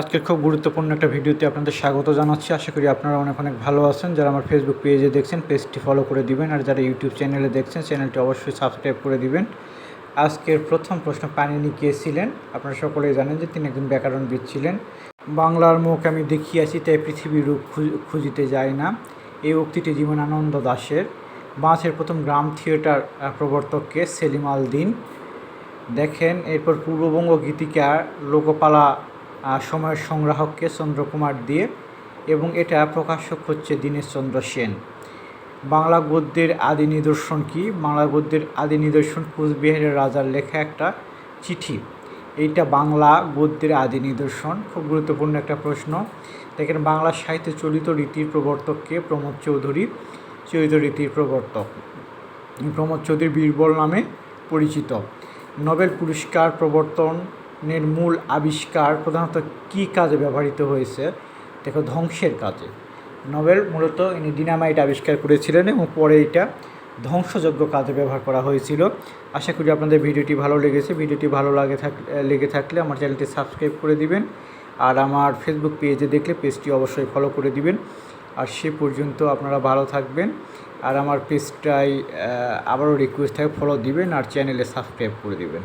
আজকের খুব গুরুত্বপূর্ণ একটা ভিডিওতে আপনাদের স্বাগত জানাচ্ছি। আশা করি আপনারা অনেক অনেক ভালো আছেন। যারা আমার ফেসবুক পেজে দেখছেন পেজটি ফলো করে দিবেন, আর যারা ইউটিউব চ্যানেলে দেখছেন চ্যানেলটি অবশ্যই সাবস্ক্রাইব করে দিবেন। আজকের প্রথম প্রশ্ন, পাণিনি কে ছিলেন? আপনারা সকলেই জানেন যে তিনি একজন ব্যাকরণবিদ ছিলেন। বাংলার মুখ আমি দেখিয়াছি তাই পৃথিবীর রূপ খুঁজিতে যায় না, এই উক্তিটি জীবনানন্দ দাশের। বাংলাদেশের প্রথম গ্রাম থিয়েটার প্রবর্তককে? সেলিম আল দীন। দেখেন এরপর পূর্ববঙ্গ গীতিকার লোকপালা সময়ের সংগ্রাহককে? চন্দ্রকুমার দে। এবং এটা প্রকাশক হচ্ছে দীনেশচন্দ্র সেন। বাংলা গদ্যের আদি নিদর্শন কি? বাংলা গদ্যের আদি নিদর্শন কোচবিহারের রাজার লেখা একটা চিঠি। এইটা বাংলা গদ্যের আদি নিদর্শন। খুব গুরুত্বপূর্ণ একটা প্রশ্ন। দেখেন বাংলা সাহিত্যে চলিত রীতির প্রবর্তককে? প্রমোদ চৌধুরী। চলিত রীতির প্রবর্তক প্রমোদ চৌধুরী বীরবল নামে পরিচিত। নোবেল পুরস্কার প্রবর্তনের মূল আবিষ্কার প্রধানত কী কাজে ব্যবহৃত হয়েছে? দেখো, ধ্বংসের কাজে। নোবেল মূলত ইনি ডিনামাইট আবিষ্কার করেছিলেন এবং পরে এটা ধ্বংসযোগ্য কাজে ব্যবহার করা হয়েছিল। আশা করি আপনাদের ভিডিওটি ভালো লেগেছে। ভিডিওটি ভালো লেগে থাকলে আমার চ্যানেলটি সাবস্ক্রাইব করে দিবেন, আর আমার ফেসবুক পেজে দেখলে পেজটি অবশ্যই ফলো করে দিবেন। আর সে পর্যন্ত আপনারা ভালো থাকবেন। আর আমার পেজটাই আবারও রিকোয়েস্ট থাকে, ফলো দিবেন আর চ্যানেলে সাবস্ক্রাইব করে দিবেন।